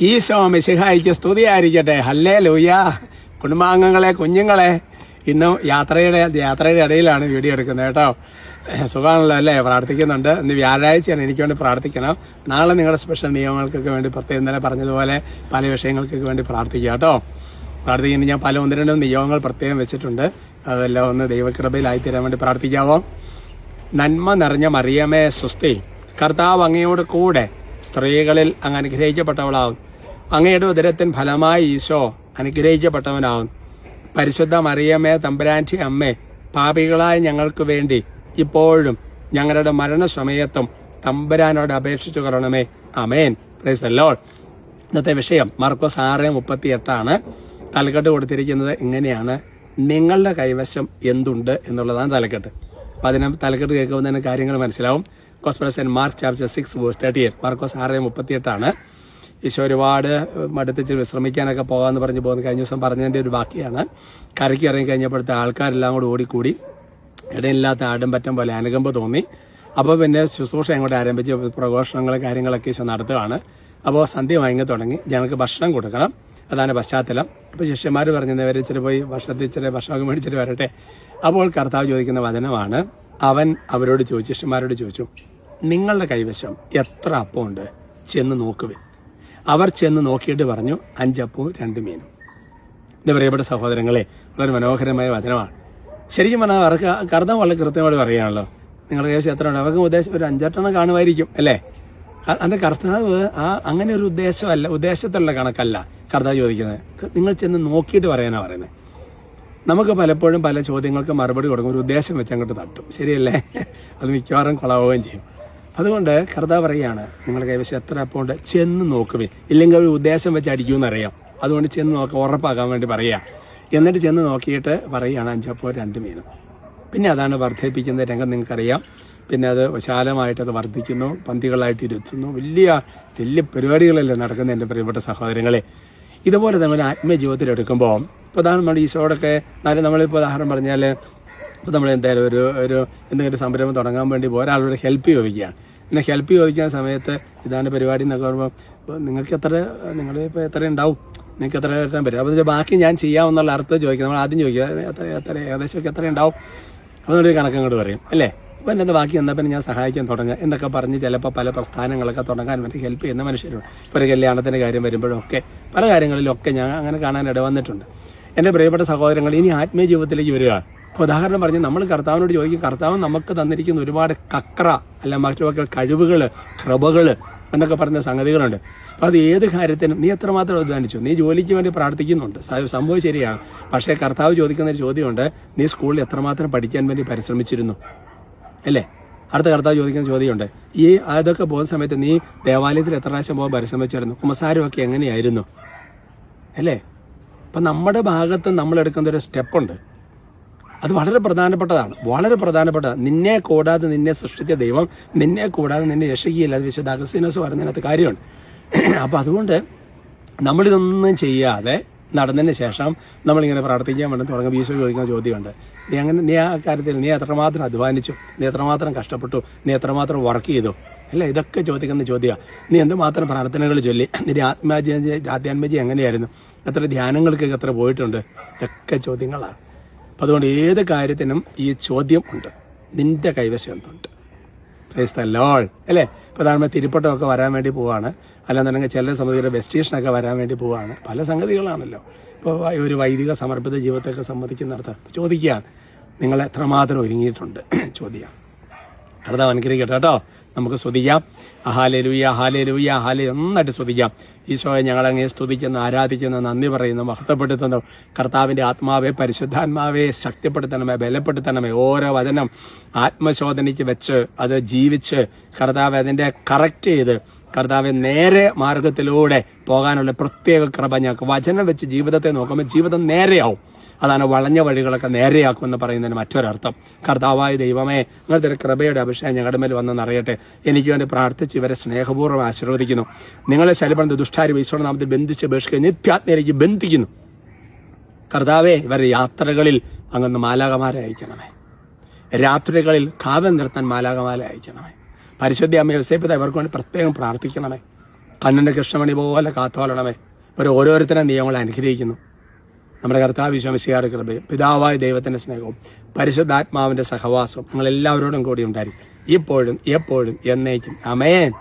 ഈശോ മിശിഹായിക്ക് സ്തുതിയായിരിക്കട്ടെ. ഹല്ലേലൂയ. കുടുംബാംഗങ്ങളെ, കുഞ്ഞുങ്ങളെ, ഇന്ന് യാത്രയുടെ ഇടയിലാണ് വീഡിയോ എടുക്കുന്നത് കേട്ടോ. സുഖമാണല്ലോ അല്ലേ? പ്രാർത്ഥിക്കുന്നുണ്ട്. ഇന്ന് വ്യാഴാഴ്ചയാണ്, എനിക്ക് വേണ്ടി പ്രാർത്ഥിക്കണം. നാളെ നിങ്ങളുടെ സ്പെഷ്യൽ നിയമങ്ങൾക്കൊക്കെ വേണ്ടി പ്രത്യേകം ഇന്നലെ പറഞ്ഞതുപോലെ പല വിഷയങ്ങൾക്കൊക്കെ വേണ്ടി പ്രാർത്ഥിക്കുക കേട്ടോ. പ്രാർത്ഥിക്കുന്ന ഞാൻ ഒന്ന് രണ്ട് നിയമങ്ങൾ പ്രത്യേകം വെച്ചിട്ടുണ്ട്. അതെല്ലാം ഒന്ന് ദൈവകൃപയിലായിത്തീരാൻ വേണ്ടി പ്രാർത്ഥിക്കാവോ? നന്മ നിറഞ്ഞ മറിയമേ സ്വസ്തി, കർത്താവ് അങ്ങയോട് കൂടെ സ്ത്രീകളിൽ അങ്ങ് അനുഗ്രഹിക്കപ്പെട്ടവളാവും. അങ്ങയുടെ ഉദരത്തിൻ ഫലമായി ഈശോ അനുഗ്രഹിക്കപ്പെട്ടവനാവും. പരിശുദ്ധ മറിയമേ തമ്പുരാന്റെ അമ്മേ, പാപികളായ ഞങ്ങൾക്ക് വേണ്ടി ഇപ്പോഴും ഞങ്ങളുടെ മരണസമയത്തും തമ്പുരാനോട് അപേക്ഷിച്ചു കൊള്ളണമേ. ആമേൻ. Praise the Lord. ഇന്നത്തെ വിഷയം മാർക്കോസ് 6:38 തലക്കെട്ട് കൊടുത്തിരിക്കുന്നത് ഇങ്ങനെയാണ്: നിങ്ങളുടെ കൈവശം എന്തുണ്ട് എന്നുള്ളതാണ് തലക്കെട്ട്. അപ്പം അതിന് തലക്കെട്ട് കേൾക്കുമ്പോൾ തന്നെ കാര്യങ്ങൾ മനസ്സിലാവും. Gospel Mark chapter 6:38. മാർക്കോസ് 6:38. ഈശോ ഒരുപാട് മടുത്തിച്ച് വിശ്രമിക്കാനൊക്കെ പോകാമെന്ന് പറഞ്ഞ് പോകുന്ന കഴിഞ്ഞ ദിവസം പറഞ്ഞതിൻ്റെ ഒരു ബാക്കിയാണ്. കരയ്ക്ക് ഇറങ്ങി കഴിഞ്ഞപ്പോഴത്തെ ആൾക്കാരെല്ലാം കൂടി ഓടിക്കൂടി ഇടയില്ലാത്ത ആടുംപറ്റം പോലെ അനുകമ്പ തോന്നി. അപ്പോൾ പിന്നെ ശുശ്രൂഷ അങ്ങോട്ട് ആരംഭിച്ച് പ്രഘോഷണങ്ങൾ കാര്യങ്ങളൊക്കെ ഈശോ നടത്തുകയാണ്. അപ്പോൾ സന്ധ്യ വാങ്ങി തുടങ്ങി. ഞങ്ങൾക്ക് ഭക്ഷണം കൊടുക്കണം, അതാണ് പശ്ചാത്തലം. അപ്പോൾ ശിഷ്യന്മാർ പറഞ്ഞവർ ഇച്ചിരി പോയി ഭക്ഷണമൊക്കെ മേടിച്ചിട്ട് വരട്ടെ. അപ്പോൾ കർത്താവ് ചോദിക്കുന്ന വചനമാണ്. അവൻ അവരോട് ചോദിച്ചു, ശിഷ്യന്മാരോട് ചോദിച്ചു, നിങ്ങളുടെ കൈവശം എത്ര അപ്പമുണ്ട്? ചെന്ന് നോക്കുവിൻ. അവർ ചെന്ന് നോക്കിയിട്ട് പറഞ്ഞു, 5 അപ്പവും 2 മീനും. എൻ്റെ പ്രിയപ്പെട്ട സഹോദരങ്ങളെ, വളരെ മനോഹരമായ വചനമാണ്. ശരിക്കും പറഞ്ഞാൽ അവർക്ക് കർത്താവ് വളരെ കൃത്യമായിട്ട് പറയുകയാണല്ലോ, നിങ്ങളുടെ കൈവശം എത്ര ഉണ്ട്? അവർക്ക് ഉദ്ദേശം ഒരു 5-8 കാണുമായിരിക്കും അല്ലേ? അത് കർത്താവ് അങ്ങനെ ഒരു ഉദ്ദേശത്തുള്ള കണക്കല്ല കർത്താവ് ചോദിക്കുന്നത്. നിങ്ങൾ ചെന്ന് നോക്കിയിട്ട് പറയാനാണ് പറയുന്നത്. നമുക്ക് പലപ്പോഴും പല ചോദ്യങ്ങൾക്ക് മറുപടി കൊടുക്കും, ഒരു ഉദ്ദേശം വെച്ച് അങ്ങോട്ട് തട്ടും, ശരിയല്ലേ? അത് മിക്കവാറും കൊളാവുകയും ചെയ്യും. അതുകൊണ്ട് കർത്താവ് പറയുകയാണ്, നിങ്ങളുടെ കൈവശം എത്ര അപ്പമുണ്ട്? ചെന്ന് നോക്കുവേ. ഇല്ലെങ്കിൽ ഒരു ഉദ്ദേശം വെച്ച് അടിക്കുമെന്നറിയാം. അതുകൊണ്ട് ചെന്ന് നോക്കുക, ഉറപ്പാക്കാൻ വേണ്ടി പറയുക. എന്നിട്ട് ചെന്ന് നോക്കിയിട്ട് പറയുകയാണ് 5 അപ്പവും 2 മീനും. പിന്നെ അതാണ് വർദ്ധിപ്പിക്കുന്ന രംഗം നിങ്ങൾക്കറിയാം. പിന്നെ അത് വിശാലമായിട്ടത് വർദ്ധിക്കുന്നു, പന്തികളായിട്ട് ഇരുത്തുന്നു. വലിയ പരിപാടികളല്ലേ നടക്കുന്നത് എൻ്റെ പ്രിയപ്പെട്ട സഹോദരങ്ങളെ. ഇതുപോലെ നമ്മൾ ആത്മീയ ജീവിതത്തിൽ എടുക്കുമ്പോൾ പ്രധാനമായിട്ട് ഈശോടൊക്കെ നമ്മളിപ്പോൾ ഉദാഹരണം പറഞ്ഞാൽ, ഇപ്പോൾ നമ്മൾ എന്തായാലും ഒരു എന്തെങ്കിലും സംരംഭം തുടങ്ങാൻ വേണ്ടി ഒരാളോട് ഹെൽപ്പ് ചോദിക്കുകയാണ്. പിന്നെ ഹെൽപ്പ് ചോദിക്കുന്ന സമയത്ത് ഇതാണ് പരിപാടി എന്നൊക്കെ പറയുമ്പോൾ നിങ്ങളിപ്പോൾ എത്ര ഉണ്ടാവും, നിങ്ങൾക്ക് എത്ര കിട്ടാൻ പറ്റും? അപ്പോൾ ബാക്കി ഞാൻ ചെയ്യാമെന്നുള്ള അർത്ഥം ചോദിക്കുക. നമ്മൾ ആദ്യം ചോദിക്കുക, എത്ര ഏകദേശമൊക്കെ എത്ര ഉണ്ടാവും? അതൊരു കണക്കങ്ങോട്ട് പറയും അല്ലേ? അപ്പോൾ എൻ്റെ ബാക്കി എന്നാൽ പിന്നെ ഞാൻ സഹായിക്കാൻ തുടങ്ങുക എന്നൊക്കെ പറഞ്ഞ് ചിലപ്പോൾ പല പ്രസ്ഥാനങ്ങളൊക്കെ തുടങ്ങാൻ വേണ്ടി ഹെൽപ്പ് ചെയ്യുന്ന മനുഷ്യരുണ്ട്. ഇപ്പോൾ ഒരു കല്യാണത്തിൻ്റെ കാര്യം വരുമ്പോഴൊക്കെ പല കാര്യങ്ങളിലൊക്കെ ഞാൻ അങ്ങനെ കാണാൻ ഇടവന്നിട്ടുണ്ട്. എൻ്റെ പ്രിയപ്പെട്ട സഹോദരങ്ങൾ, ഇനി ആത്മീയ ജീവിതത്തിലേക്ക് വരിക. ഇപ്പോൾ ഉദാഹരണം പറഞ്ഞ് നമ്മൾ കർത്താവിനോട് ചോദിക്കും, കർത്താവ് നമുക്ക് തന്നിരിക്കുന്ന ഒരുപാട് അല്ല മറ്റു കഴിവുകൾ, കൃപകൾ എന്നൊക്കെ പറഞ്ഞ സംഗതികളുണ്ട്. അപ്പോൾ അത് ഏത് കാര്യത്തിനും നീ എത്രമാത്രം അധ്വാനിച്ചു? നീ ജോലിക്ക് വേണ്ടി പ്രാർത്ഥിക്കുന്നുണ്ട്, സംഭവം ശരിയാണ്. പക്ഷേ കർത്താവ് ചോദിക്കുന്ന ഒരു ചോദ്യമുണ്ട്, നീ സ്കൂളിൽ എത്രമാത്രം പഠിക്കാൻ വേണ്ടി പരിശ്രമിച്ചിരുന്നു അല്ലേ? അടുത്ത കർത്താവ് ചോദിക്കുന്ന ചോദ്യമുണ്ട്, അതൊക്കെ പോകുന്ന സമയത്ത് നീ ദേവാലയത്തിൽ എത്ര പ്രാവശ്യം പോകാൻ പരിശ്രമിച്ചിരുന്നു? കുമ്പസാരമൊക്കെ എങ്ങനെയായിരുന്നു അല്ലേ? അപ്പം നമ്മുടെ ഭാഗത്ത് നമ്മൾ എടുക്കുന്ന ഒരു സ്റ്റെപ്പുണ്ട്, അത് വളരെ പ്രധാനപ്പെട്ടതാണ്. നിന്നെ കൂടാതെ നിന്നെ സൃഷ്ടിച്ച ദൈവം നിന്നെ കൂടാതെ നിന്നെ രക്ഷിക്കുകയില്ല. അത് വിശുദ്ധ അഗസ്തീനോസ് പറയുന്നതിനകത്ത് കാര്യമുണ്ട്. അപ്പം അതുകൊണ്ട് നമ്മളിതൊന്നും ചെയ്യാതെ നടന്നതിന് ശേഷം നമ്മളിങ്ങനെ പ്രാർത്ഥിക്കാൻ വേണ്ടി തുടങ്ങുമ്പോൾ ഈശോ ചോദിക്കുന്ന ചോദ്യമുണ്ട്, നീ ആ കാര്യത്തിൽ നീ എത്രമാത്രം അധ്വാനിച്ചു, നീ എത്രമാത്രം കഷ്ടപ്പെട്ടു, നീ എത്രമാത്രം വർക്ക് ചെയ്തു അല്ലേ? ഇതൊക്കെ ചോദിക്കുന്ന ചോദ്യമാണ്. നീ എന്തുമാത്രം പ്രാർത്ഥനകൾ ചൊല്ലി, നിന്റെ ആധ്യാത്മിക എങ്ങനെയായിരുന്നു, എത്ര ധ്യാനങ്ങൾക്കൊക്കെ എത്ര പോയിട്ടുണ്ട്, ഇതൊക്കെ ചോദ്യങ്ങളാണ്. അപ്പം അതുകൊണ്ട് ഏത് കാര്യത്തിനും ഈ ചോദ്യം ഉണ്ട്, നിന്റെ കൈവശം എന്തുണ്ട്? പ്രൈസ് ദി ലോർഡ് അല്ലേ? പ്രധാനമന്ത്രി തിരുപ്പട്ടമൊക്കെ വരാൻ വേണ്ടി പോവാണ്, അല്ലാന്നുണ്ടെങ്കിൽ ചില സമിതിയുടെ വെസ്റ്റേഷനൊക്കെ വരാൻ വേണ്ടി പോവാണ്. പല സംഗതികളാണല്ലോ. ഇപ്പോൾ ഒരു വൈദിക സമർപ്പിത ജീവിതത്തെയൊക്കെ സംബന്ധിക്കുന്നിടത്ത് ചോദിക്കുകയാണ്, നിങ്ങൾ എത്രമാത്രം ഒരുങ്ങിയിട്ടുണ്ട്? ചോദ്യം. കർത്താവ് അനുഗ്രഹിക്കട്ടെ കേട്ടോ. നമുക്ക് സ്തുതിക്കാം. Hallelujah, hallelujah, hallelujah. നന്നായിട്ട് സ്തുതിക്കാം. ഈശോയെ ഞങ്ങളങ്ങനെ സ്തുതിക്കുന്ന, ആരാധിക്കുന്ന, നന്ദി പറയുന്നു, മഹത്വപ്പെടുത്തുന്നു. കർത്താവിൻ്റെ ആത്മാവെ, പരിശുദ്ധാത്മാവെ ശക്തിപ്പെടുത്തണമേ, ബലപ്പെടുത്തണമേ. ഓരോ വചനം ആത്മശോധനയ്ക്ക് വെച്ച് അത് ജീവിച്ച് കർത്താവ് അതിൻ്റെ കറക്റ്റ് ചെയ്ത് കർത്താവ് നേരെ മാർഗത്തിലൂടെ പോകാനുള്ള പ്രത്യേക കൃപ ഞങ്ങൾക്ക് വചനം വെച്ച് ജീവിതത്തെ നോക്കുമ്പോൾ ജീവിതം നേരെയാവും. അതാണ് വളഞ്ഞ വഴികളൊക്കെ നേരെയാക്കും എന്ന് പറയുന്നതിന് മറ്റൊരർത്ഥം. കർത്താവായ ദൈവമേ, അങ്ങനത്തെ ഒരു കൃപയുടെ അഭിഷേകം ഞങ്ങളുടെ മേൽ വന്നെന്നറിയട്ടെ. എനിക്ക് വേണ്ടി പ്രാർത്ഥിച്ച് ഇവരെ സ്നേഹപൂർവ്വം ആശീർവദിക്കുന്നു. നിങ്ങളെ ശല്യപ്പെടുന്ന ദുഷ്ടാരി ഈശോയുടെ നാമത്തിൽ ബന്ധിച്ച് ബഹിഷ്കരിച്ച് നിത്യാത്മയിലേക്ക് ബന്ധിക്കുന്നു. കർത്താവെ, ഇവരുടെ യാത്രകളിൽ അങ്ങ് മാലാകമാരെ അയക്കണമേ. രാത്രികളിൽ കാവൽ നിർത്താൻ മാലാകമാരെ അയക്കണമേ. പരിശുദ്ധ അമ്മ യോസേപ്പിതാ ഇവർക്ക് വേണ്ടി പ്രത്യേകം പ്രാർത്ഥിക്കണമേ. കണ്ണിന്റെ കൃഷ്ണമണി പോലെ കാത്തോളണമേ. ഇവർ ഓരോരുത്തരും നിയമങ്ങൾ അനുഗ്രഹിക്കുന്നു. നമ്മുടെ കർത്താവ് വിശ്വസിയാറ് കൃപയും പിതാവായ ദൈവത്തിന്റെ സ്നേഹവും പരിശുദ്ധാത്മാവിന്റെ സഹവാസവും നിങ്ങൾ എല്ലാവരോടും കൂടി ഉണ്ടായിരിക്കും, ഇപ്പോഴും എപ്പോഴും എന്നേക്കും. ആമേൻ.